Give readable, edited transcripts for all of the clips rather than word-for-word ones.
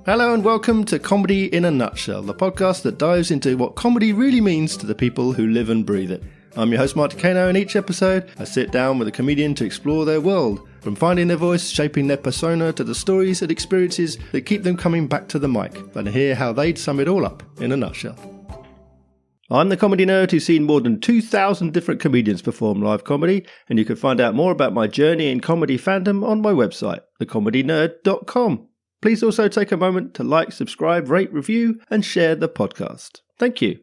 Hello and welcome to Comedy in a Nutshell, the podcast that dives into what comedy really means to the people who live and breathe it. I'm your host, Mark Takano, and each episode I sit down with a comedian to explore their world, from finding their voice, shaping their persona, to the stories and experiences that keep them coming back to the mic, and hear how they'd sum it all up in a nutshell. I'm the comedy nerd who's seen more than 2,000 different comedians perform live comedy, and you can find out more about my journey in comedy fandom on my website, thecomedynerd.com. Please also take a moment to like, subscribe, rate, review, and share the podcast. Thank you.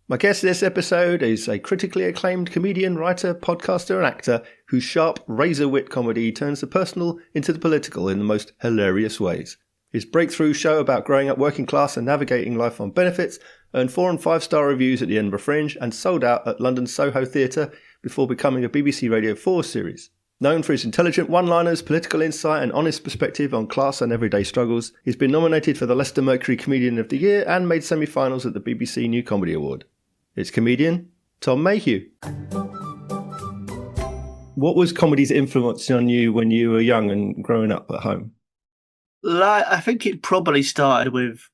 My guest this episode is a critically acclaimed comedian, writer, podcaster, and actor whose sharp, razor-wit comedy turns the personal into the political in the most hilarious ways. His breakthrough show about growing up working class and navigating life on benefits earned 4- and 5-star reviews at the Edinburgh Fringe and sold out at London's Soho Theatre before becoming a BBC Radio 4 series. Known for his intelligent one-liners, political insight and honest perspective on class and everyday struggles, he's been nominated for the Leicester Mercury Comedian of the Year and made semi-finals at the BBC New Comedy Award. It's comedian Tom Mayhew. What was comedy's influence on you when you were young and growing up at home? I think it probably started with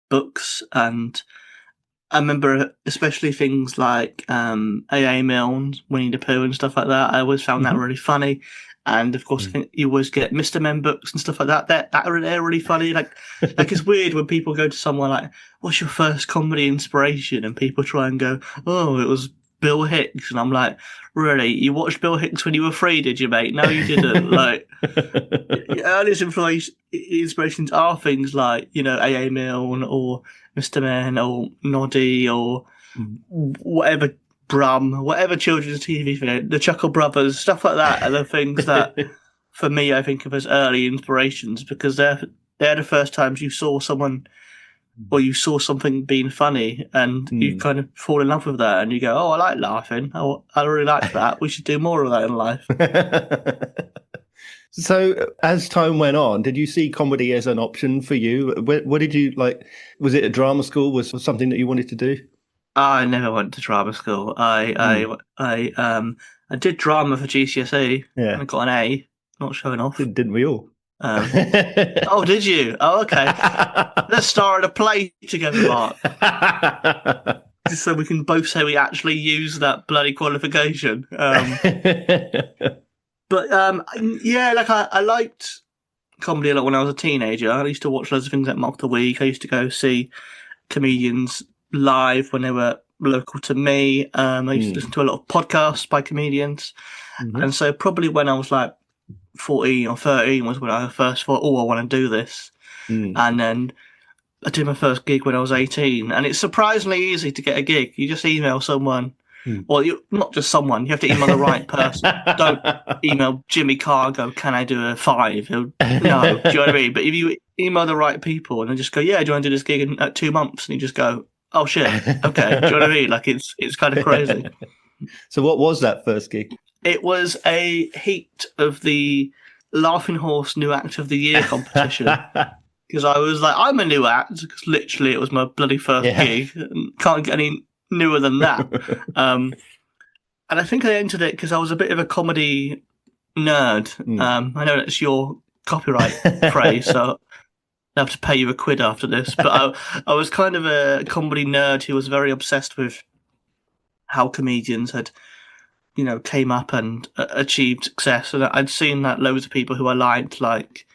books, and I remember especially things like A.A. Milne's Winnie the Pooh and stuff like that. I always found that really funny. And of course, I think you always get Mr. Men books and stuff like that. They're really funny. Like it's weird when people go to someone like, "What's your first comedy inspiration?" And people try and go, "Oh, it was Bill Hicks." And I'm like, "Really? You watched Bill Hicks when you were 3, did you, mate?" No, you didn't. Like, earliest inspirations are things like, A.A. Milne or Mr. Men or Noddy or whatever. Brum, whatever children's TV thing, the Chuckle Brothers, stuff like that are the things that, for me, I think of as early inspirations, because they're the first times you saw someone or you saw something being funny and you kind of fall in love with that and you go, "Oh, I like laughing. Oh, I really like that. We should do more of that in life." So, as time went on, did you see comedy as an option for you? What did you like? Was it a drama school? Was it something that you wanted to do? I never went to drama school. I did drama for GCSE. Yeah. And I got an A. Not showing off. Didn't we all? Oh, did you? Oh, okay. Let's star in a play together, Mark. So we can both say we actually used that bloody qualification. But I liked comedy a lot when I was a teenager. I used to watch loads of things like Mock the Week. I used to go see comedians live when they were local to me. I used to listen to a lot of podcasts by comedians. And so probably when I was like 14 or 13 was when I first thought, "Oh, I want to do this." And then I did my first gig when I was 18. And it's surprisingly easy to get a gig. You just email someone. Well, not just someone. You have to email the right person. Don't email Jimmy Carr and go, "Can I do a 5?" No, do you know what I mean? But if you email the right people and they just go, "Yeah, do you want to do this gig in 2 months?" And you just go, "Oh shit, okay." Do you know what I mean? Like it's kind of crazy. So what was that first gig? It was a heat of the Laughing Horse New Act of the Year competition. Because I was like, I'm a new act, because literally it was my bloody first gig. And can't get any newer than that. And I think I entered it because I was a bit of a comedy nerd. I know that's your copyright phrase, so I have to pay you £1 after this. But I was kind of a comedy nerd who was very obsessed with how comedians had, came up and achieved success. And I'd seen that loads of people who I liked, like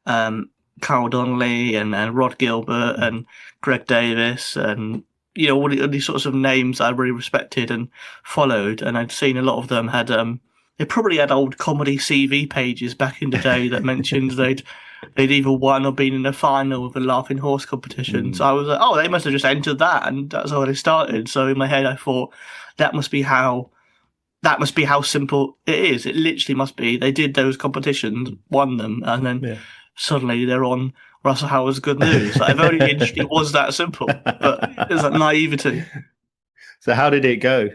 Carl Donnelly and Rod Gilbert and Greg Davis and all these sorts of names I really respected and followed. And I'd seen a lot of them had they probably had old comedy CV pages back in the day that mentioned they'd either won or been in the final of the Laughing Horse competition. So I was like, oh, they must have just entered that, and that's how they started. So in my head I thought that must be how simple it is. It literally must be. They did those competitions, won them, and then suddenly they're on Russell Howard's Good News. Like, if only the industry was that simple. But there's that naivety. So how did it go?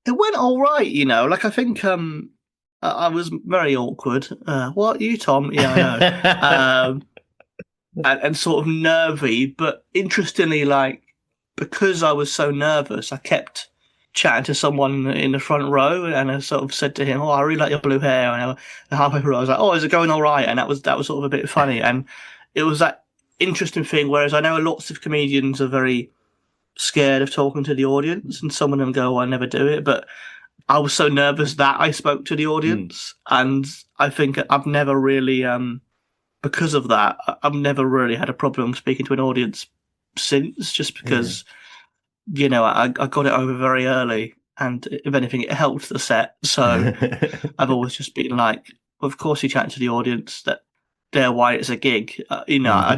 It went all right, Like, I think I was very awkward. What, you, Tom? Yeah, I know. And sort of nervy. But interestingly, like, because I was so nervous, I kept chatting to someone in the front row, and I sort of said to him, "Oh, I really like your blue hair." And halfway through, I was like, "Oh, is it going all right?" And that was sort of a bit funny, and it was that interesting thing. Whereas I know lots of comedians are very scared of talking to the audience, and some of them go, "Oh, I never do it," but I was so nervous that I spoke to the audience, and I think I've never really, because of that, I've never really had a problem speaking to an audience since, just because. I got it over very early, and if anything, it helped the set. So I've always just been like, of course, you chat to the audience that they're why it's a gig. I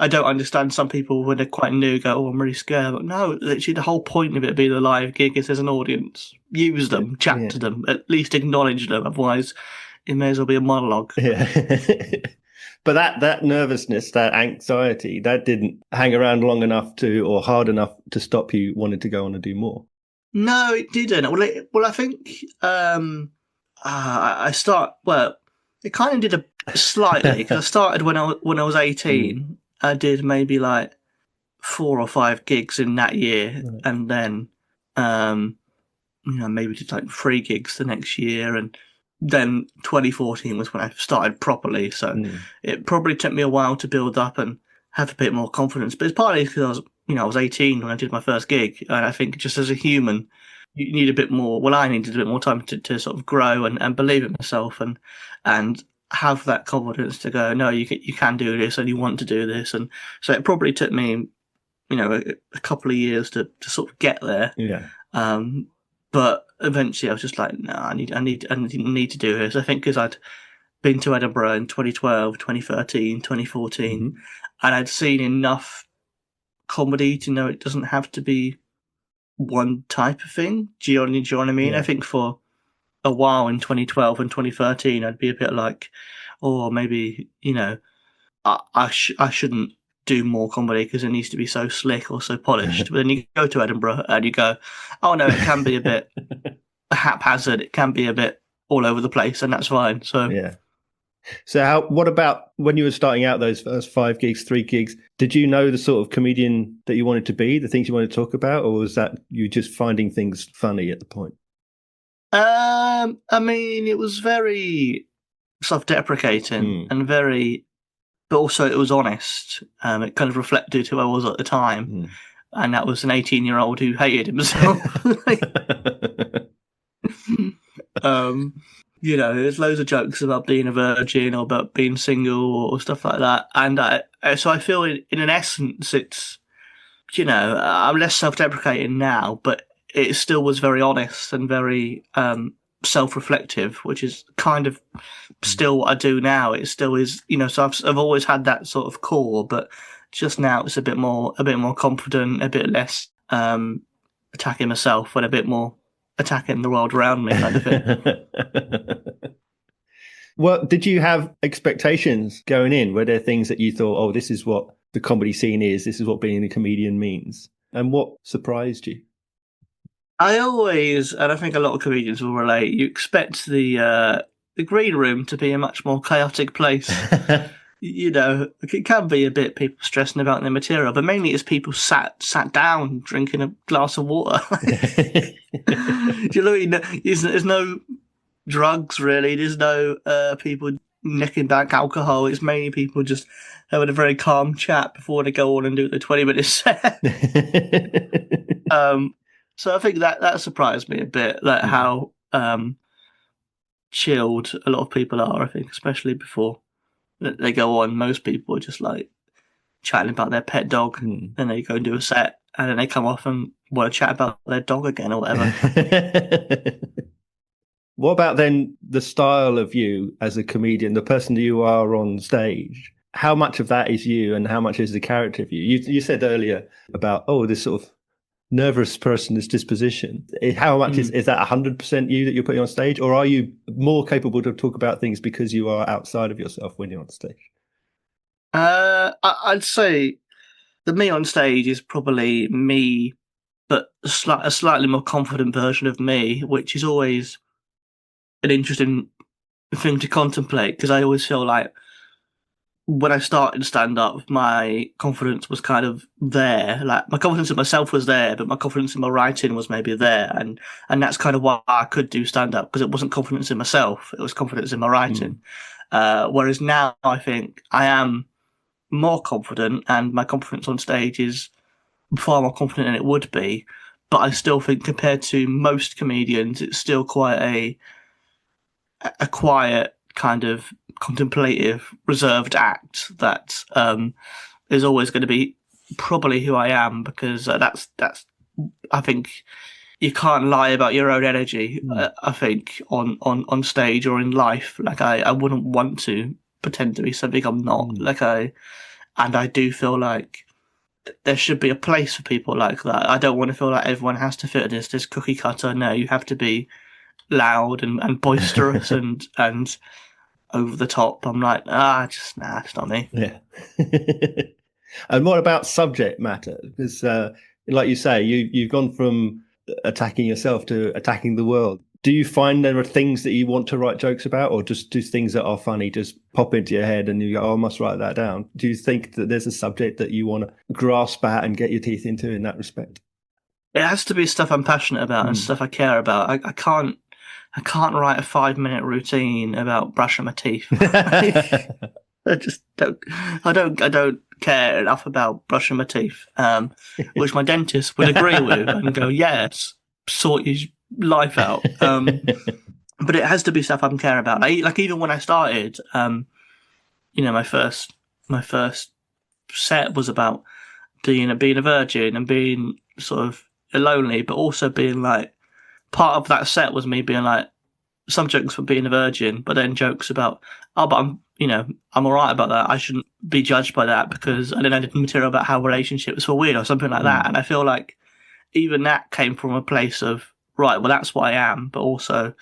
don't understand some people when they're quite new go, "Oh, I'm really scared." But no, literally, the whole point of it being a live gig is there's an audience. Use them, chat to them, at least acknowledge them. Otherwise, it may as well be a monologue. Yeah. But that nervousness, that anxiety, that didn't hang around long enough or hard enough to stop you wanting to go on and do more. No, it didn't. Well, I think it kind of did a slightly, because I started when I was 18. I did maybe like 4 or 5 gigs in that year, right. And then maybe did like 3 gigs the next year, and then 2014 was when I started properly. So it probably took me a while to build up and have a bit more confidence. But it's partly because I was 18 when I did my first gig, and I think just as a human, you need a bit more. Well, I needed a bit more time to sort of grow and believe in myself and have that confidence to go, no, you can do this, and you want to do this. And so it probably took me, a couple of years to sort of get there. Yeah. But eventually I was just like, no, I need to do this. I think because I'd been to Edinburgh in 2012, 2013, 2014, and I'd seen enough comedy to know it doesn't have to be one type of thing. Do you know what I mean? Yeah. I think for a while in 2012 and 2013, I'd be a bit like, oh, maybe, I shouldn't do more comedy because it needs to be so slick or so polished. But then you go to Edinburgh and you go, oh no, it can be a bit haphazard. It can be a bit all over the place, and that's fine. So yeah. So what about when you were starting out, those first 5 gigs, 3 gigs, did you know the sort of comedian that you wanted to be, the things you wanted to talk about, or was that you just finding things funny at the point? I mean, it was very self-deprecating and very, but also it was honest. It kind of reflected who I was at the time. And that was an 18-year-old who hated himself. There's loads of jokes about being a virgin or about being single or stuff like that. And so I feel in an essence, it's, I'm less self-deprecating now, but it still was very honest and very self-reflective, which is kind of still what I do now. It still is, so I've always had that sort of core, but just now it's a bit more confident, a bit less attacking myself, and a bit more attacking the world around me, kind of thing. Well, did you have expectations going in? Were there things that you thought, oh, this is what the comedy scene is, this is what being a comedian means? And what surprised you? I always, and I think a lot of comedians will relate, you expect the green room to be a much more chaotic place. It can be a bit people stressing about their material, but mainly it's people sat down drinking a glass of water. Do you know what I mean? There's no drugs, really. There's no people necking back alcohol. It's mainly people just having a very calm chat before they go on and do the 20-minute set. So I think that surprised me a bit, like how chilled a lot of people are, I think, especially before they go on. Most people are just like chatting about their pet dog, and they go and do a set, and then they come off and want to chat about their dog again or whatever. What about then the style of you as a comedian, the person that you are on stage? How much of that is you and how much is the character of you? You said earlier about, this sort of nervous person, this disposition. How much is that 100% you that you're putting on stage, or are you more capable to talk about things because you are outside of yourself when you're on stage? I'd say the me on stage is probably me, but a slightly more confident version of me, which is always an interesting thing to contemplate, because I always feel like when I started stand-up, my confidence was kind of there. Like, my confidence in myself was there, but my confidence in my writing was maybe there. And that's kind of why I could do stand-up, because it wasn't confidence in myself, it was confidence in my writing. Whereas now I think I am more confident, and my confidence on stage is far more confident than it would be. But I still think, compared to most comedians, it's still quite a quiet, kind of contemplative, reserved act that is always going to be probably who I am, because that's I think you can't lie about your own energy. I think on stage or in life, like I wouldn't want to pretend to be something I'm not. And I do feel like there should be a place for people like that. I don't want to feel like everyone has to fit this cookie cutter. No, you have to be loud and boisterous and over the top. I'm like, it's not me. Yeah. And what about subject matter? Because, like you say, you've gone from attacking yourself to attacking the world. Do you find there are things that you want to write jokes about, or just do things that are funny just pop into your head and you go, oh, I must write that down? Do you think that there's a subject that you want to grasp at and get your teeth into in that respect? It has to be stuff I'm passionate about and stuff I care about. I can't write a 5-minute routine about brushing my teeth. I just don't. I don't care enough about brushing my teeth, which my dentist would agree with and go, yes, sort your life out. But it has to be stuff I care about. Like even when I started, my first set was about being a virgin and being sort of lonely, but also being like, part of that set was me being like, some jokes for being a virgin, but then jokes about, but I'm all right about that. I shouldn't be judged by that, because I did material about how relationships were weird or something like that. And I feel like even that came from a place of, right, well, that's what I am, but also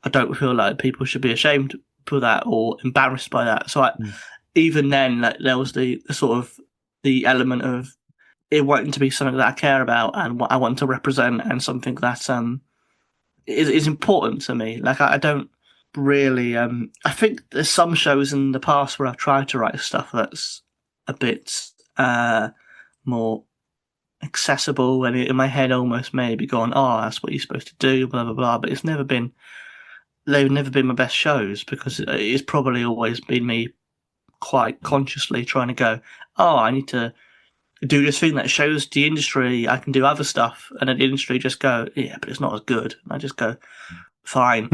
I don't feel like people should be ashamed for that or embarrassed by that. So even then, like, there was the sort of the element of it wanting to be something that I care about and what I want to represent, and something that is important to me. Like, I don't really. I think there's some shows in the past where I've tried to write stuff that's a bit more accessible, and in my head almost maybe gone, oh, that's what you're supposed to do, blah blah blah. But they've never been my best shows, because it's probably always been me quite consciously trying to go, oh, I need to do this thing that shows the industry I can do other stuff, and then the industry just go, yeah, but it's not as good. And I just go, fine.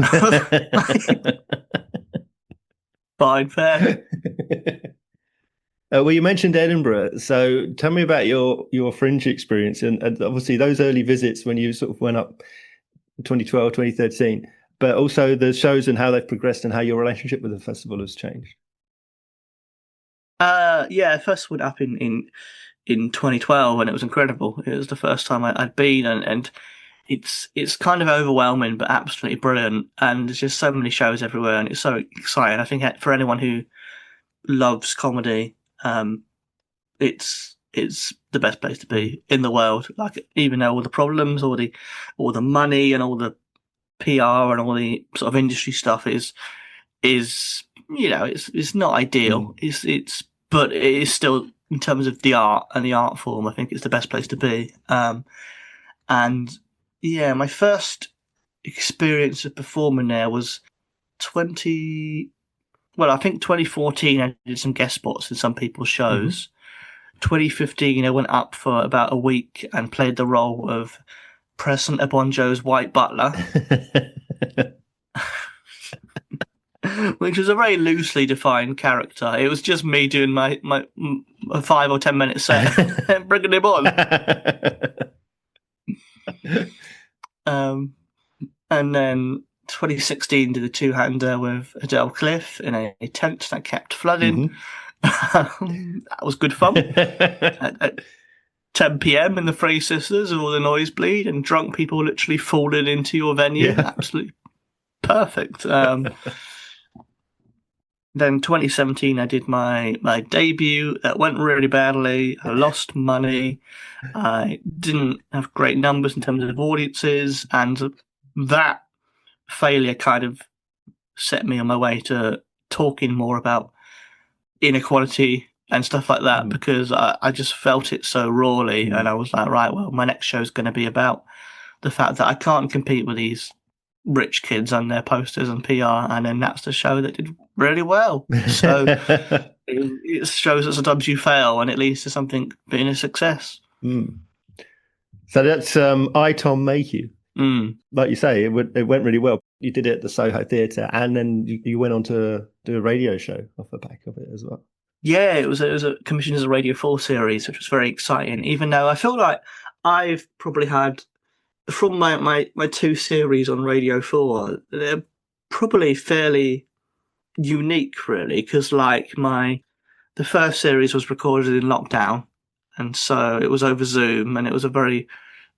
Fine, fair. Well, you mentioned Edinburgh, so tell me about your Fringe experience, and obviously those early visits when you sort of went up 2012, 2013, but also the shows and how they've progressed and how your relationship with the festival has changed. Yeah, first went up in 2012, and it was incredible. It was the first time I'd been, and it's kind of overwhelming, but absolutely brilliant. And there's just so many shows everywhere, and it's so exciting. I think for anyone who loves comedy, it's the best place to be in the world. Like, even though all the problems, all the money, and all the PR and all the sort of industry stuff is it's not ideal. But it is still, in terms of the art and the art form, I think it's the best place to be. And yeah, my first experience of performing there was I think 2014 I did some guest spots in some people's shows. 2015 I went up for about a week and played the role of President Abonjo's white butler. Which was a very loosely defined character. It was just me doing my 5 or 10 minute set and bringing him on. And then 2016 did a 2-hander with Adele Cliff in a tent that kept flooding. That was good fun. At 10 p.m. in the Three Sisters with all the nosebleed and drunk people literally falling into your venue. Yeah. Absolutely perfect. Then 2017, I did my debut. That went really badly. I lost money. I didn't have great numbers in terms of audiences. And that failure kind of set me on my way to talking more about inequality and stuff like that, because I just felt it so rawly, and I was like, right, well, my next show is going to be about the fact that I can't compete with these rich kids and their posters and PR, and then that's the show that did really well. So it shows that sometimes you fail and it leads to something being a success. So that's Tom Mayhew. Like you say, it went really well. You did it at the Soho Theatre, and then you went on to do a radio show off the back of it as well. Yeah, it was a commissioned as a Radio 4 series, which was very exciting, even though I feel like I've probably had, from my 2 series on Radio 4, they're probably fairly unique, really, because like the first series was recorded in lockdown, and so it was over Zoom, and it was a very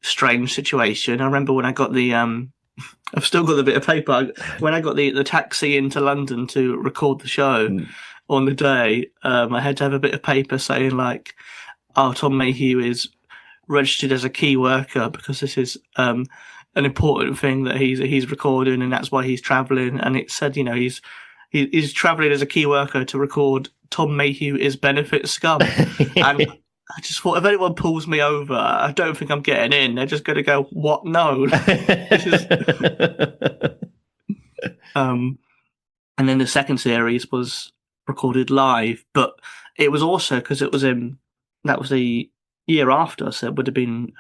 strange situation. I remember when I got the I've still got the bit of paper. When I got the taxi into London to record the show on the day, I had to have a bit of paper saying like, "Oh, Tom Mayhew is registered as a key worker because this is an important thing that he's recording, and that's why he's travelling." And it said, he's travelling as a key worker to record Tom Mayhew is benefit scum. And I just thought, if anyone pulls me over, I don't think I'm getting in. They're just going to go, "What? No." This is... And then the second series was recorded live, but it was also because that was the year after, so it would have been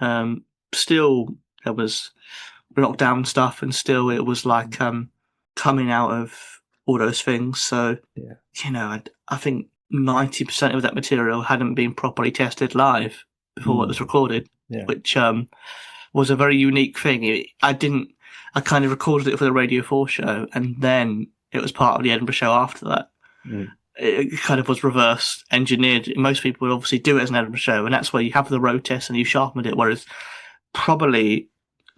still there was lockdown stuff, and still it was like coming out of all those things. So I think 90% of that material hadn't been properly tested live before it was recorded, which was a very unique thing. I kind of recorded it for the Radio 4 show, and then it was part of the Edinburgh show after that. It kind of was reverse engineered. Most people would obviously do it as an Edinburgh show, and that's where you have the road test and you sharpened it, whereas probably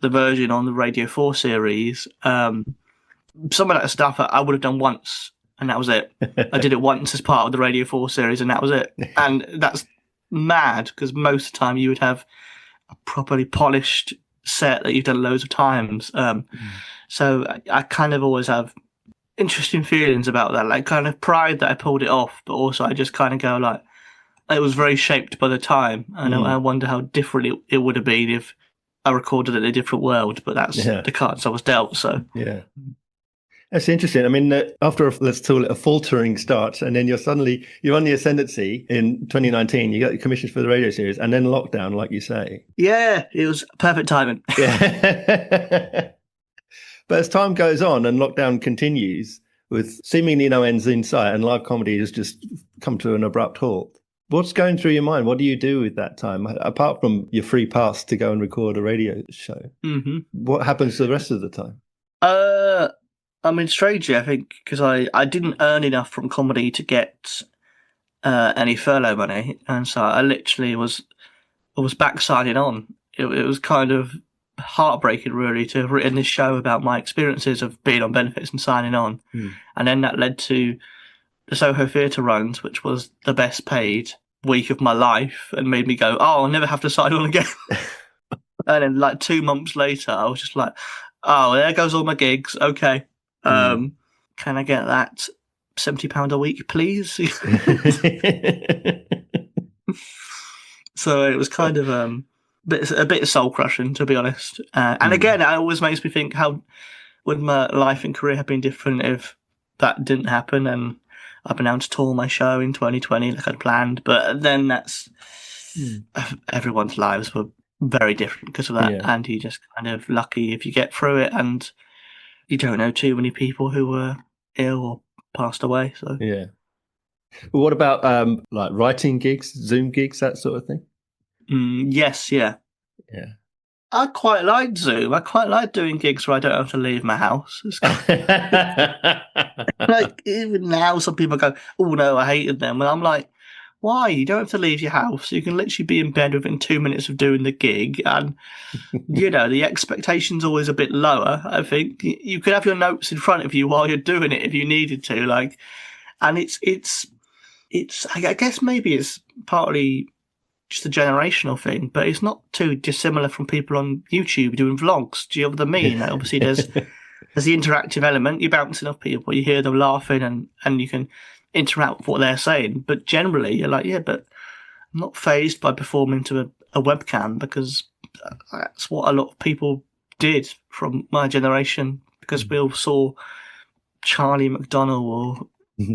the version on the Radio 4 series, some of that stuff I would have done once, and that was it. I did it once as part of the Radio 4 series, and that was it. And that's mad, because most of the time you would have a properly polished set that you've done loads of times. So I kind of always have interesting feelings about that, like kind of pride that I pulled it off, but also I just kind of go like, it was very shaped by the time. And I wonder how different it would have been if I recorded it in a different world, but that's the cards I was dealt. So that's interesting. I mean, after let's call it a faltering start, and then you're on the ascendancy in 2019. You got your commissions for the radio series, and then lockdown, like you say. Yeah, it was perfect timing. Yeah. But as time goes on and lockdown continues, with seemingly no ends in sight, and live comedy has just come to an abrupt halt, what's going through your mind? What do you do with that time, apart from your free pass to go and record a radio show? What happens to the rest of the time? I mean, strangely, I think, because I didn't earn enough from comedy to get any furlough money, and so I literally was back signing on. It was kind of heartbreaking, really, to have written this show about my experiences of being on benefits and signing on, and then that led to the Soho Theatre runs, which was the best paid week of my life, and made me go, "Oh, I'll never have to sign on again." And then, like 2 months later, I was just like, "Oh, there goes all my gigs. Okay. Can I get that £70 a week, please?" So it was kind of a bit soul crushing, to be honest. And again, it always makes me think, how would my life and career have been different if that didn't happen? And I've been able to tour my show in 2020 like I'd planned. But then that's everyone's lives were very different because of that, and you're just kind of lucky if you get through it, and you don't know too many people who were ill or passed away. So Well, what about like writing gigs, Zoom gigs, that sort of thing? Yes, yeah. I quite like Zoom. I quite like doing gigs where I don't have to leave my house. Like, even now, some people go, "Oh no, I hated them," and I'm like, why? You don't have to leave your house. You can literally be in bed within 2 minutes of doing the gig, and the expectation's always a bit lower. I think you could have your notes in front of you while you're doing it if you needed to, like, and it's. I guess maybe it's partly just a generational thing, but it's not too dissimilar from people on YouTube doing vlogs. Do you know what I mean? Like, obviously, there's the interactive element. You're bouncing off people, you hear them laughing, and you can interact with what they're saying. But generally, you're like, yeah, but I'm not fazed by performing to a webcam, because that's what a lot of people did from my generation, because we all saw Charlie McDonnell or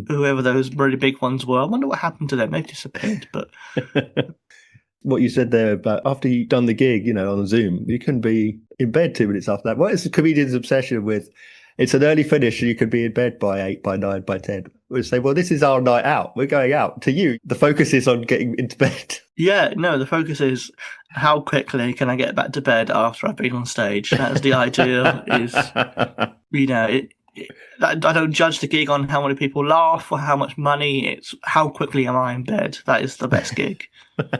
whoever those really big ones were. I wonder what happened to them. They've disappeared. But what you said there about after you've done the gig, on Zoom, you can be in bed 2 minutes after that. What is the comedian's obsession with? It's an early finish, and you can be in bed by 8, by 9, by 10. We say, well, this is our night out. We're going out. To you, the focus is on getting into bed. Yeah, no, the focus is how quickly can I get back to bed after I've been on stage. That's the idea. Is I don't judge the gig on how many people laugh or how much money. It's how quickly am I in bed. That is the best gig.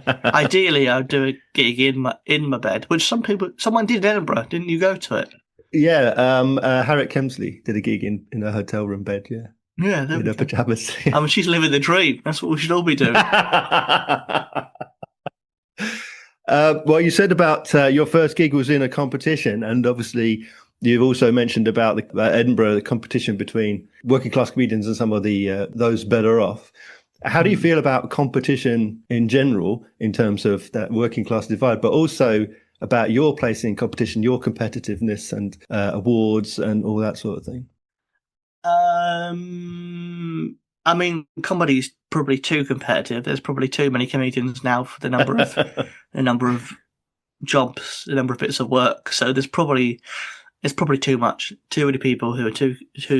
Ideally, I'd do a gig in my bed, which someone did in Edinburgh. Didn't you go to it? Yeah, Harriet Kemsley did a gig in a hotel room bed. Yeah, in her pajamas. I mean, she's living the dream. That's what we should all be doing. Well, you said about your first gig was in a competition, and obviously you've also mentioned about Edinburgh, the competition between working class comedians and some of the those better off. How do you feel about competition in general in terms of that working class divide, but also about your place in competition, your competitiveness and awards and all that sort of thing? I mean, comedy's probably too competitive. There's probably too many comedians now for the number of jobs, the number of bits of work. So it's probably too much. Too many people who are too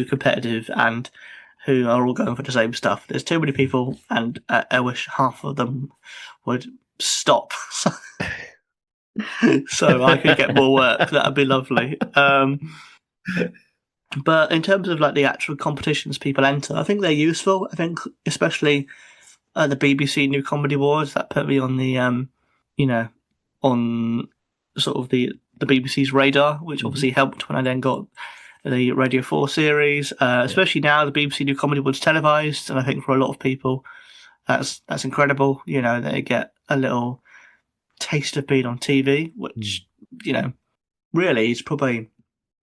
competitive and who are all going for the same stuff. There's too many people, and I wish half of them would stop. So I could get more work. That'd be lovely. But in terms of like the actual competitions people enter, I think they're useful. I think especially the BBC New Comedy Awards, that put me on the on sort of the BBC's radar, which obviously helped when I then got the Radio 4 series. Especially now the BBC New Comedy Awards televised, and I think for a lot of people that's incredible. They get a little taste of being on TV, which really is probably.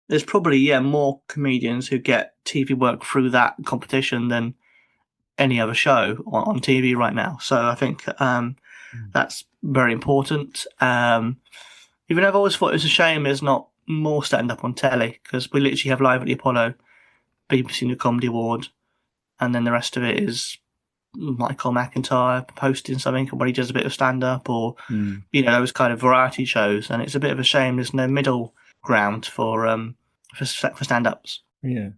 There's probably more comedians who get TV work through that competition than any other show on TV right now. So I think that's very important. Even though I've always thought it was a shame there's not more stand-up on telly, because we literally have Live at the Apollo, BBC New Comedy Award, and then the rest of it is Michael McIntyre posting something where he does a bit of stand-up, or those kind of variety shows. And it's a bit of a shame there's no middle ground for stand-ups. Yeah.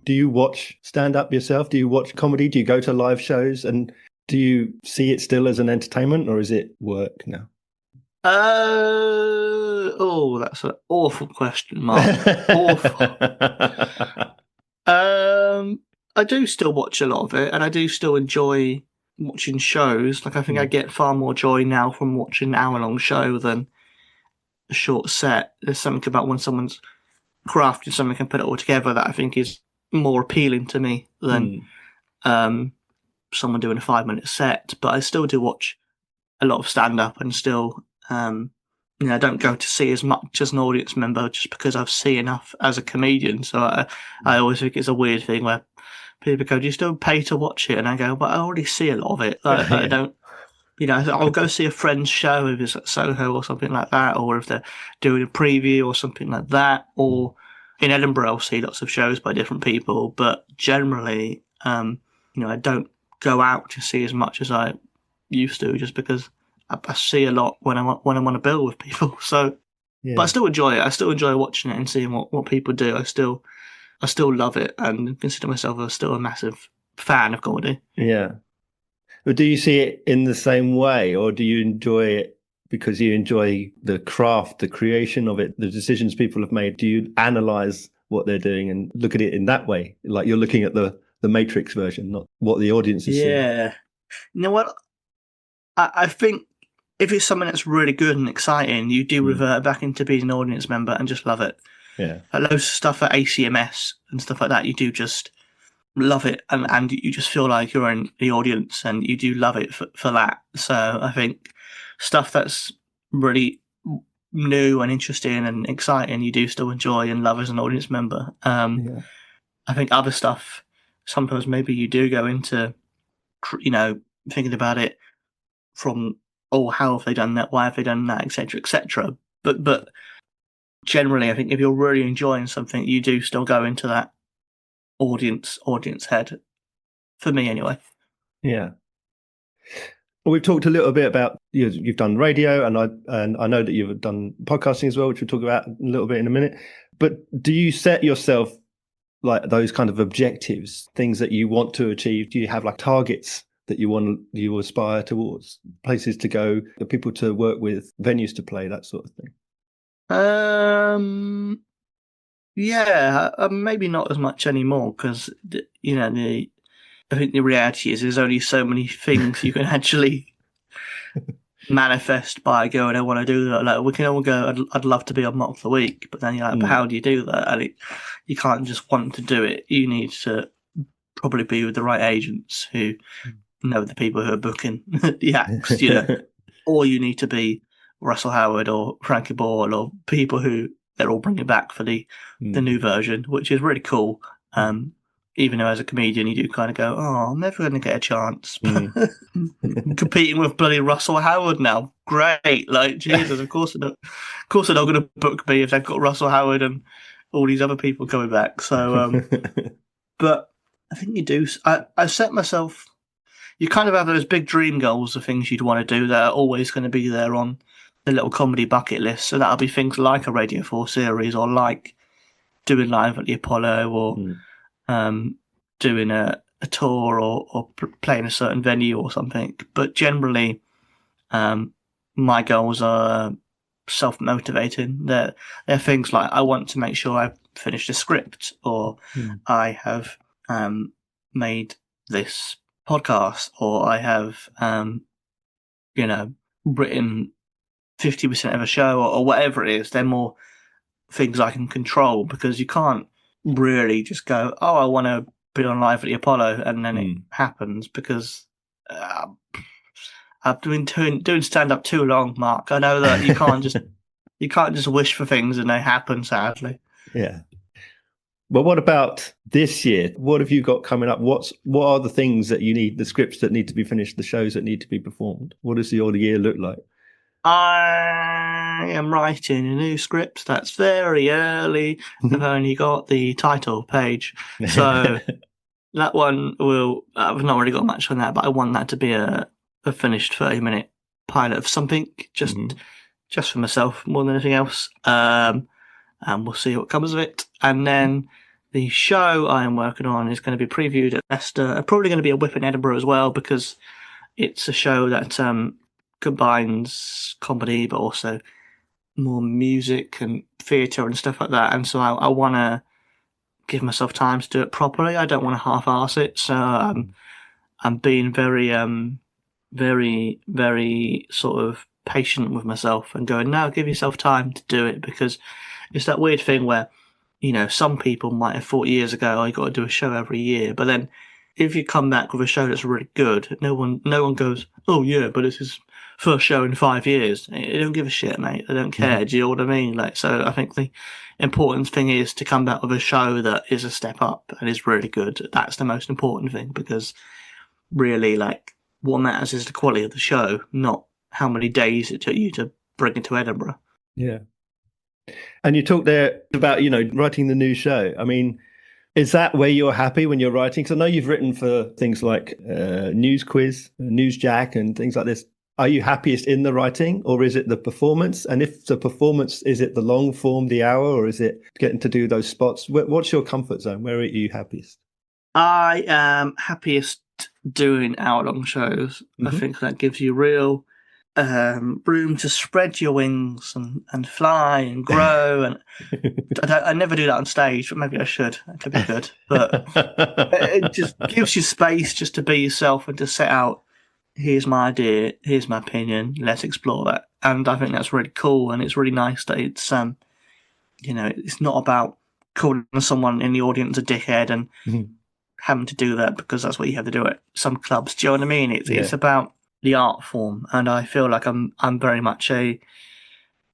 Do you watch stand-up yourself? Do you watch comedy? Do you go to live shows? And do you see it still as an entertainment, or is it work now? That's an awful question, Mark. Awful. I do still watch a lot of it, and I do still enjoy watching shows. Like, I think I get far more joy now from watching an hour-long show than a short set. There's something about when someone's crafted something and put it all together that I think is more appealing to me than someone doing a 5-minute set. But I still do watch a lot of stand-up, and still, I don't go to see as much as an audience member just because I've seen enough as a comedian. So I always think it's a weird thing where people go, "Do you still pay to watch it?" And I go, "But I already see a lot of it. I don't." I'll go see a friend's show if it's at Soho or something like that, or if they're doing a preview or something like that. Or in Edinburgh, I'll see lots of shows by different people. But generally, I don't go out to see as much as I used to, just because I see a lot when I'm on a bill with people. So, but I still enjoy it. I still enjoy watching it and seeing what people do. I still love it, and consider myself still a massive fan of comedy. Yeah. But do you see it in the same way, or do you enjoy it because you enjoy the craft, the creation of it, the decisions people have made? Do you analyze what they're doing and look at it in that way? Like you're looking at the Matrix version, not what the audience is seeing. Yeah. You know what? I think if it's something that's really good and exciting, you do revert back into being an audience member and just love it. Yeah. Like loads of stuff at ACMS and stuff like that, you do just love it, and you just feel like you're in the audience, and you do love it for that. So I think stuff that's really new and interesting and exciting, you do still enjoy and love as an audience member. I think other stuff, sometimes maybe you do go into, thinking about it from, oh, how have they done that? Why have they done that? Etc. Etc. But generally, I think if you're really enjoying something, you do still go into that audience head. For me, anyway. Yeah. Well, we've talked a little bit about you've done radio, and I know that you've done podcasting as well, which we'll talk about a little bit in a minute. But do you set yourself like those kind of objectives, things that you want to achieve? Do you have like targets that you aspire towards, places to go, the people to work with, venues to play, that sort of thing? Yeah, maybe not as much anymore because I think the reality is there's only so many things you can actually manifest by going, I want to do that. Like we can all go, I'd love to be on Mock of the Week, but then you're like, but how do you do that? And you can't just want to do it. You need to probably be with the right agents who know the people who are booking the acts, or you need to be Russell Howard or Frankie Ball or people who they're all bringing back for the new version, which is really cool. Even though as a comedian you do kind of go, oh, I'm never going to get a chance. Competing with bloody Russell Howard now, great! Like Jesus, of course they're not going to book me if they've got Russell Howard and all these other people coming back. So, but I think you do. I set myself. You kind of have those big dream goals of things you'd want to do that are always going to be there on the little comedy bucket list. So that'll be things like a Radio 4 series or like doing Live at the Apollo or doing a tour or playing a certain venue or something. But generally, my goals are self-motivating. They're things like I want to make sure I've finished a script or I have made this podcast or I have, written 50% of a show or whatever it is. They're more things I can control because you can't really just go, oh, I want to be on Live at the Apollo and then it happens because I've been doing stand-up too long, Mark. I know that you can't just wish for things and they happen, sadly. Yeah. Well, what about this year? What have you got coming up? What are the things that you need, the scripts that need to be finished, the shows that need to be performed? What does your year look like? I am writing a new script. That's very early. I've only got the title page. So that one I've not really got much on that, but I want that to be a finished 30-minute pilot of something, just for myself more than anything else. And we'll see what comes of it. And then the show I am working on is going to be previewed at Leicester. Probably going to be a whip in Edinburgh as well because it's a show that combines comedy but also more music and theatre and stuff like that. And so I want to give myself time to do it properly. I don't want to half-arse it. So I'm being very, very, very sort of patient with myself and going, no, give yourself time to do it because it's that weird thing where, some people might have thought years ago, oh, you got to do a show every year. But then if you come back with a show that's really good, no one goes, oh, yeah, but it's his first show in 5 years. They don't give a shit, mate. They don't care. Do you know what I mean? Like, so I think the important thing is to come back with a show that is a step up and is really good. That's the most important thing because really, like, what matters is the quality of the show, not how many days it took you to bring it to Edinburgh. Yeah. And you talked there about, writing the new show. I mean, is that where you're happy when you're writing? Because I know you've written for things like News Quiz, News Jack and things like this. Are you happiest in the writing or is it the performance? And if the performance, is it the long form, the hour, or is it getting to do those spots? What's your comfort zone? Where are you happiest? I am happiest doing hour-long shows. I think that gives you real room to spread your wings and fly and grow. And I never do that on stage, but maybe I should. That could be good. But it just gives you space just to be yourself and to set out, here's my idea, here's my opinion, let's explore that. And I think that's really cool, and it's really nice that it's, it's not about calling someone in the audience a dickhead and having to do that because that's what you have to do at some clubs. Do you know what I mean? It's about the art form, and I feel like I'm very much a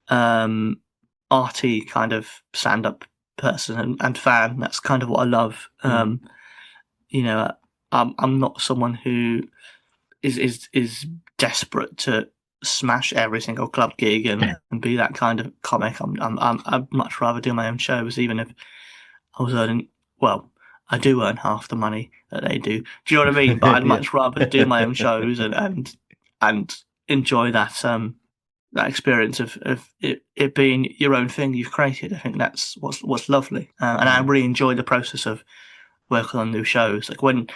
arty kind of stand-up person and fan. That's kind of what I love. You know, I'm not someone who is desperate to smash every single club gig and be that kind of comic. I'd much rather do my own shows, even if I was earning, well, I do earn half the money that they do. Do you know what I mean? But I'd much rather do my own shows and enjoy that that experience of it being your own thing you've created. I think that's what's lovely, and I really enjoy the process of working on new shows. Like when,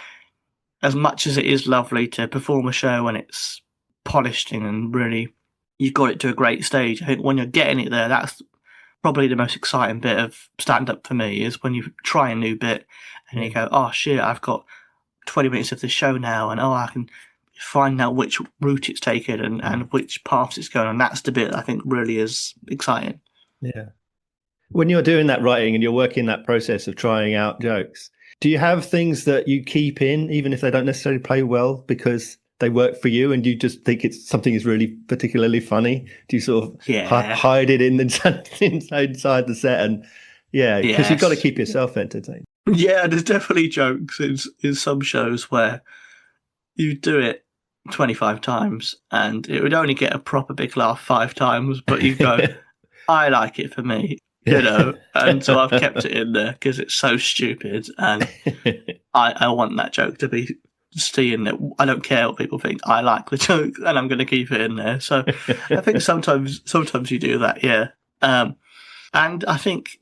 as much as it is lovely to perform a show when it's polished and really you've got it to a great stage, I think when you're getting it there, that's probably the most exciting bit of stand-up for me, is when you try a new bit and you go, oh shit, I've got 20 minutes of this show now, and I can find out which route it's taken and which paths it's going on. That's the bit I think really is exciting. Yeah. When you're doing that writing and you're working that process of trying out jokes, do you have things that you keep in, even if they don't necessarily play well, because they work for you and you just think it's something is really particularly funny? Do you sort of hide it inside the set? And because you've got to keep yourself entertained. Yeah, there's definitely jokes in some shows where you do it 25 times and it would only get a proper big laugh 5 times, but you go, I like it for me. You know, and so I've kept it in there because it's so stupid, and I want that joke to be seeing that I don't care what people think. I like the joke, and I'm going to keep it in there. So I think sometimes you do that, yeah. And I think,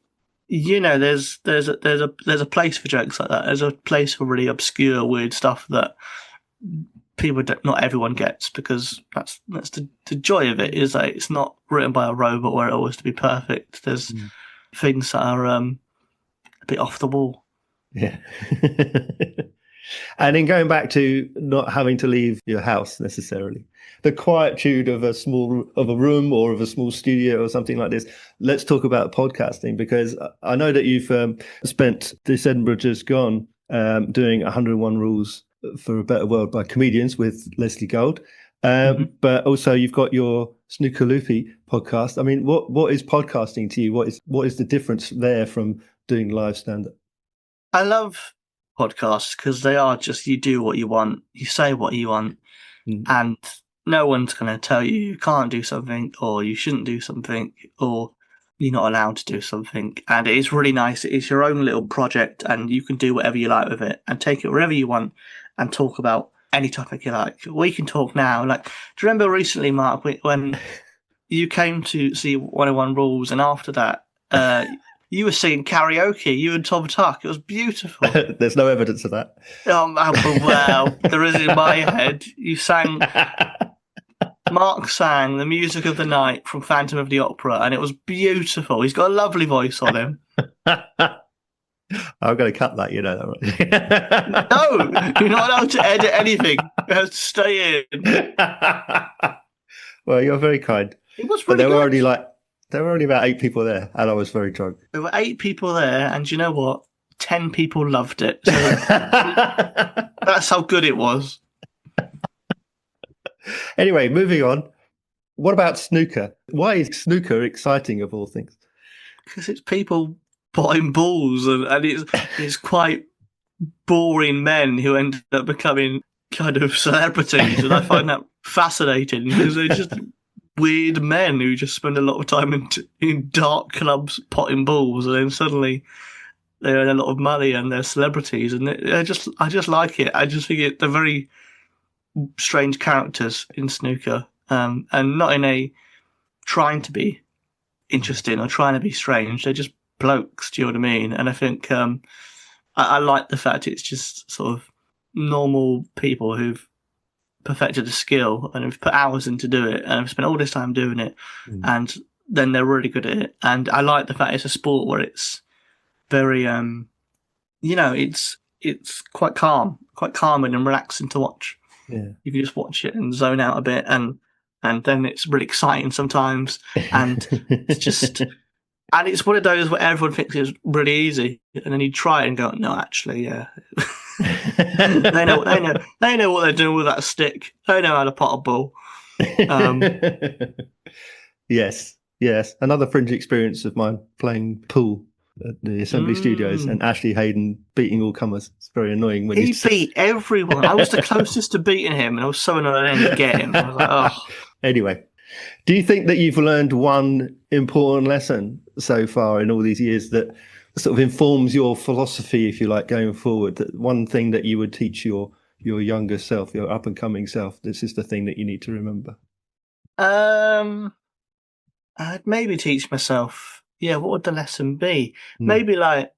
you know, there's a place for jokes like that. There's a place for really obscure, weird stuff that not everyone gets, because that's the joy of it, is that it's not written by a robot where it always to be perfect. There's things that are a bit off the wall. Yeah. And in going back to not having to leave your house necessarily, the quietude of a room or of a small studio or something like this. Let's talk about podcasting, because I know that you've spent this Edinburgh Just Gone doing 101 Rules for a Better World by Comedians with Leslie Gold. But also you've got your Snooker Loopy podcast. I mean, what is podcasting to you? What is the difference there from doing live stand-up? I love podcasts because they are just, you do what you want, you say what you want, and no one's going to tell you can't do something or you shouldn't do something or you're not allowed to do something. And it is really nice. It's your own little project and you can do whatever you like with it and take it wherever you want and talk about any topic you like. We can talk now. Like, do you remember recently, Mark, when you came to see 101 Rules, and after that, you were singing karaoke, you and Tom Tuck. It was beautiful. There's no evidence of that. Well, there is in my head. Mark sang the music of the night from Phantom of the Opera, and it was beautiful. He's got a lovely voice on him. I'm going to cut that, you know that, right? No, you're not allowed to edit anything. It has to stay in. Well, you're very kind. It was really good. There were only about 8 people there, and I was very drunk. There were 8 people there, and you know what? 10 people loved it. So that's how good it was. Anyway, moving on. What about snooker? Why is snooker exciting of all things? Because it's people potting balls, and it's quite boring men who end up becoming kind of celebrities, and I find that fascinating because they're just weird men who just spend a lot of time in dark clubs potting balls, and then suddenly they earn a lot of money and they're celebrities, and I just like it. I just think they're very strange characters in snooker, and not in a trying to be interesting or trying to be strange. They're just blokes, do you know what I mean? And I think I like the fact it's just sort of normal people who've perfected a skill and have put hours in to do it and have spent all this time doing it, and then they're really good at it. And I like the fact it's a sport where it's very it's quite calming and relaxing to watch. Yeah, you can just watch it and zone out a bit, and then it's really exciting sometimes, and it's just and it's one of those where everyone thinks it's really easy, and then you try it and go, no, actually, yeah. They know what they're doing with that stick. They know how to pot a ball. Yes. Another fringe experience of mine, playing pool. at the Assembly Studios, and Ashley Hayden beating all comers. It's very annoying when he beat everyone. I was the closest to beating him, and I was so annoyed I didn't get him. I was like, oh. Anyway, do you think that you've learned one important lesson so far in all these years that sort of informs your philosophy, if you like, going forward? That one thing that you would teach your younger self, your up and coming self, this is the thing that you need to remember? I'd maybe teach myself. Yeah, what would the lesson be? Maybe like,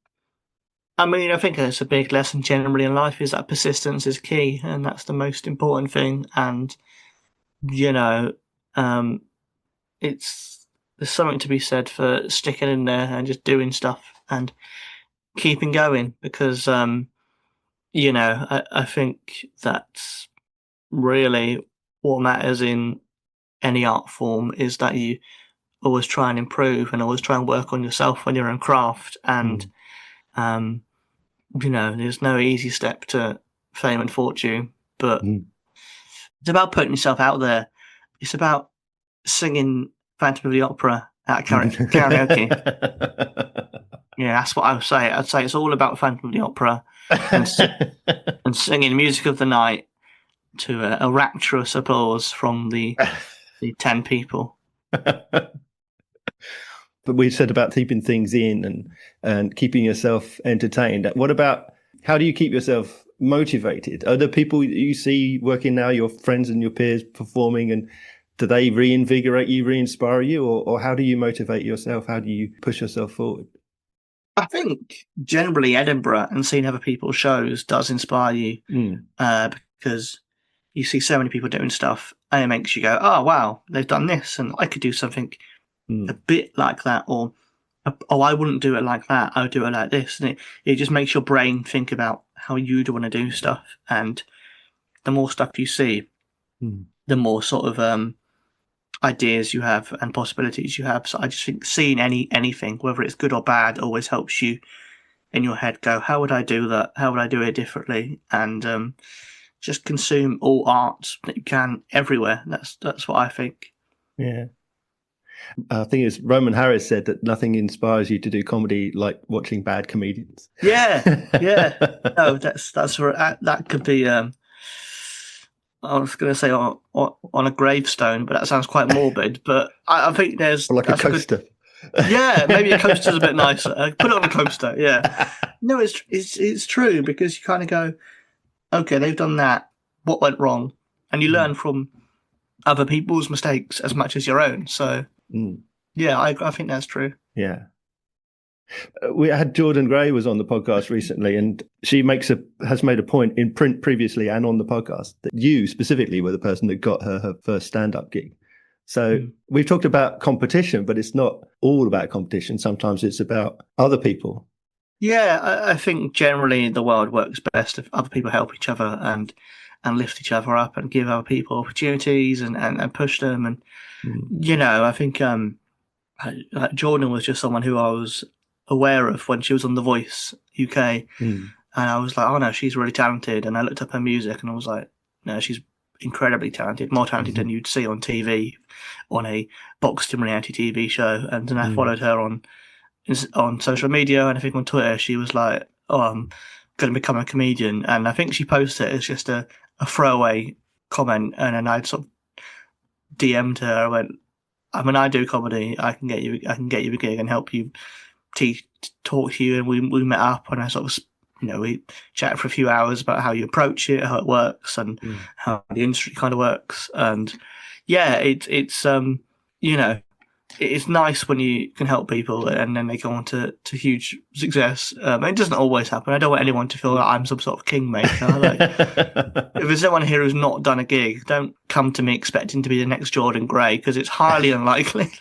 I mean, I think it's a big lesson generally in life is that persistence is key, and that's the most important thing. And you know, there's something to be said for sticking in there and just doing stuff and keeping going because I think that's really what matters in any art form is that you always try and improve and always try and work on yourself on your own craft. And there's no easy step to fame and fortune, but it's about putting yourself out there. It's about singing Phantom of the Opera at karaoke. Yeah, that's what I would say. I'd say it's all about Phantom of the Opera and singing Music of the Night to a rapturous applause from the 10 people. But we said about keeping things in and keeping yourself entertained. What about, how do you keep yourself motivated? Are the people you see working now, your friends and your peers performing, and do they reinvigorate you, re-inspire you, or how do you motivate yourself? How do you push yourself forward? I think generally Edinburgh and seeing other people's shows does inspire you because you see so many people doing stuff and it makes you go, oh, wow, they've done this and I could do something a bit like that, or I wouldn't do it like that, I would do it like this. And it just makes your brain think about how you'd want to do stuff. And the more stuff you see, the more sort of ideas you have and possibilities you have. So I just think seeing anything, whether it's good or bad, always helps you in your head go, how would I do that? How would I do it differently? And just consume all art that you can everywhere. That's what I think. Yeah. I think it's Roman Harris said that nothing inspires you to do comedy like watching bad comedians. Yeah. No, that's where that could be. I was going to say on a gravestone, but that sounds quite morbid. But I think there's or like a coaster. Yeah, maybe a coaster's a bit nicer. Put it on a coaster. Yeah. No, it's true because you kind of go, okay, they've done that. What went wrong? And you learn from other people's mistakes as much as your own. So. Yeah, I think that's true. Yeah. We had Jordan Gray was on the podcast recently, and she has made a point in print previously and on the podcast that you specifically were the person that got her first stand-up gig. So we've talked about competition, but it's not all about competition. Sometimes it's about other people. Yeah, I think generally the world works best if other people help each other and lift each other up and give other people opportunities and push them. And I think Jordan was just someone who I was aware of when she was on The Voice UK, and I was like, oh no, she's really talented. And I looked up her music, and I was like, no, she's incredibly talented, more talented than you'd see on TV, on a boxed reality TV show. And then I followed her on social media, and I think on Twitter she was like, oh, I'm going to become a comedian. And I think she posted it as just a throwaway comment, and then I'd sort of DM'd her. I went, I mean, I do comedy. I can get you a gig and help you talk to you. And we met up, and I sort of, we chatted for a few hours about how you approach it, how it works, and how the industry kind of works. And yeah, it's it's nice when you can help people and then they go on to huge success. It doesn't always happen. I don't want anyone to feel like I'm some sort of kingmaker. If there's anyone here who's not done a gig, don't come to me expecting to be the next Jordan Gray, because it's highly unlikely.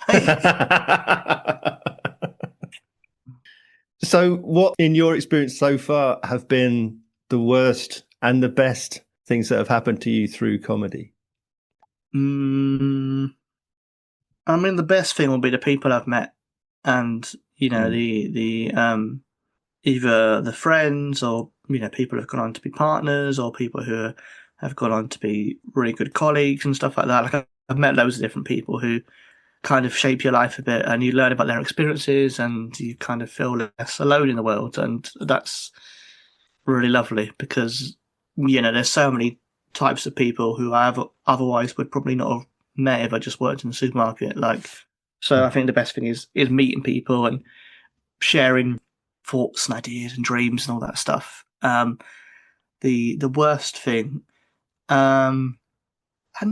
So what, in your experience so far, have been the worst and the best things that have happened to you through comedy? I mean, the best thing will be the people I've met, and the either the friends or people who've gone on to be partners, or people who have gone on to be really good colleagues and stuff like that. Like I've met loads of different people who kind of shape your life a bit, and you learn about their experiences, and you kind of feel less alone in the world, and that's really lovely because there's so many types of people who I otherwise would probably not have met if I just worked in the supermarket. So I think the best thing is meeting people and sharing thoughts and ideas and dreams and all that stuff. The worst thing, and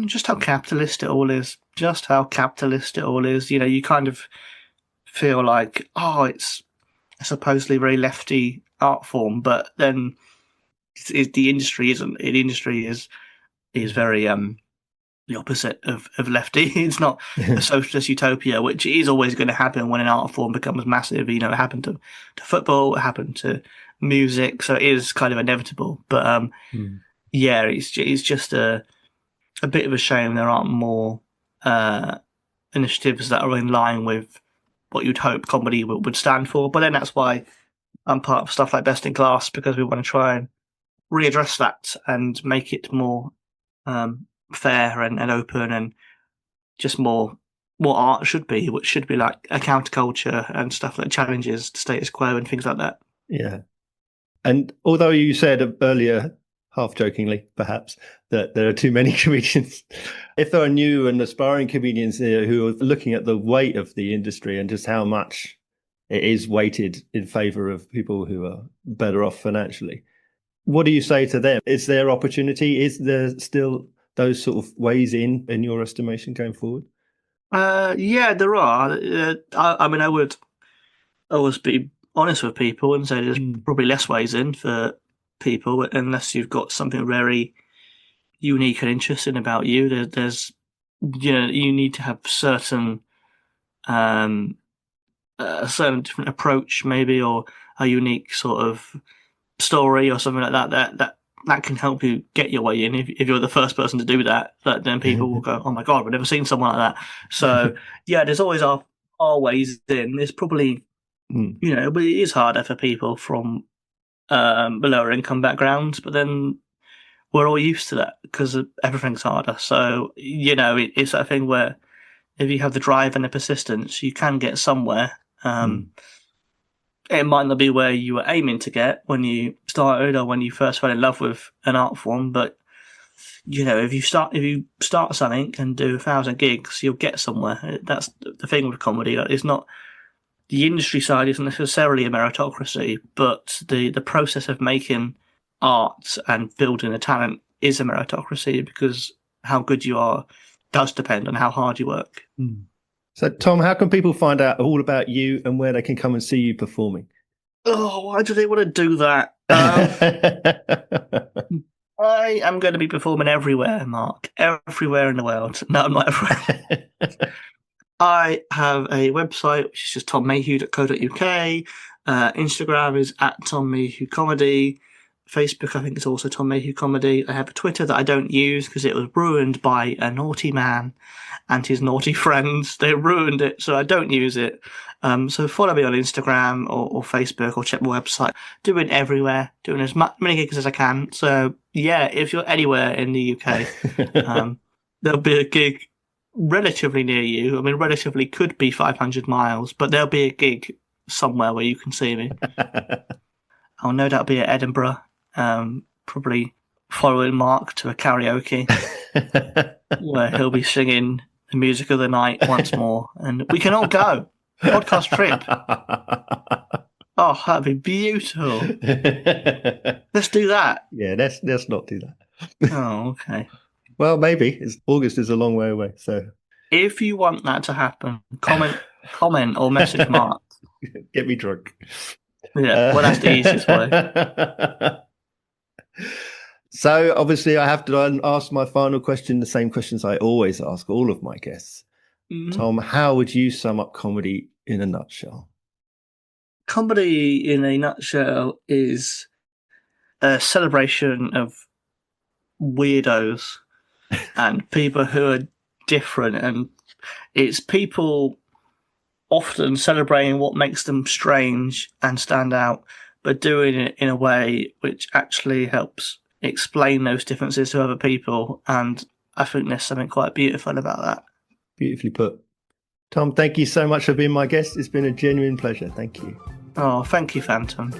just how capitalist it all is. Just how capitalist it all is. You kind of feel like, oh, it's a supposedly very lefty art form, but then the industry isn't. The industry is very the opposite of lefty. It's not a socialist utopia, which is always going to happen when an art form becomes massive. It happened to football, it happened to music, so it is kind of inevitable. But yeah, it's just a bit of a shame there aren't more initiatives that are in line with what you'd hope comedy would stand for. But then that's why I'm part of stuff like Best in Class, because we want to try and readdress that and make it more fair and open, and just more what art should be, which should be like a counterculture and stuff that challenges the status quo and things like that. Yeah. And although you said earlier, half jokingly perhaps, that there are too many comedians, if there are new and aspiring comedians here who are looking at the weight of the industry and just how much it is weighted in favor of people who are better off financially, what do you say to them? Is there opportunity? Is there still those sort of ways in your estimation, going forward? Yeah, there are. I mean, I would always be honest with people and say there's probably less ways in for people, unless you've got something very unique and interesting about you. There's you need to have certain a certain different approach, maybe, or a unique sort of story or something like that can help you get your way in. If you're the first person to do that, then people will go, oh my God, we've never seen someone like that. So yeah, there's always our ways in. There's probably, but it is harder for people from lower income backgrounds, but then we're all used to that because everything's harder. So, it's a thing where if you have the drive and the persistence, you can get somewhere. It might not be where you were aiming to get when you started or when you first fell in love with an art form, but if you start something and do 1,000 gigs, you'll get somewhere. That's the thing with comedy. It's not, the industry side isn't necessarily a meritocracy, but the process of making art and building a talent is a meritocracy, because how good you are does depend on how hard you work. So, Tom, how can people find out all about you and where they can come and see you performing? Oh, why do they want to do that? I am going to be performing everywhere, Mark. Everywhere in the world. No, I'm not everywhere. I have a website, which is just tommayhew.co.uk. Instagram is @TomMayhewComedy. Facebook, I think, is also Tom Mayhew Comedy. I have a Twitter that I don't use because it was ruined by a naughty man and his naughty friends. They ruined it, so I don't use it. So follow me on Instagram or Facebook, or check my website. Doing everywhere, doing as many gigs as I can. So yeah, if you're anywhere in the UK, there'll be a gig relatively near you. I mean, relatively could be 500 miles, but there'll be a gig somewhere where you can see me. I'll no doubt be at Edinburgh. Probably following Mark to a karaoke where he'll be singing the music of the night once more, and we can all go. Podcast trip. Oh, that'd be beautiful. Let's do that. Yeah, let's not do that. Oh, okay. Well, maybe. August is a long way away, so if you want that to happen, comment or message Mark. Get me drunk. Yeah, well, that's the easiest way. So obviously I have to ask my final question, the same questions I always ask all of my guests. Tom, how would you sum up comedy in a nutshell? Comedy in a nutshell is a celebration of weirdos and people who are different, and it's people often celebrating what makes them strange and stand out, but doing it in a way which actually helps explain those differences to other people. And I think there's something quite beautiful about that. Beautifully put. Tom, thank you so much for being my guest. It's been a genuine pleasure. Thank you. Oh, thank you, Phantom.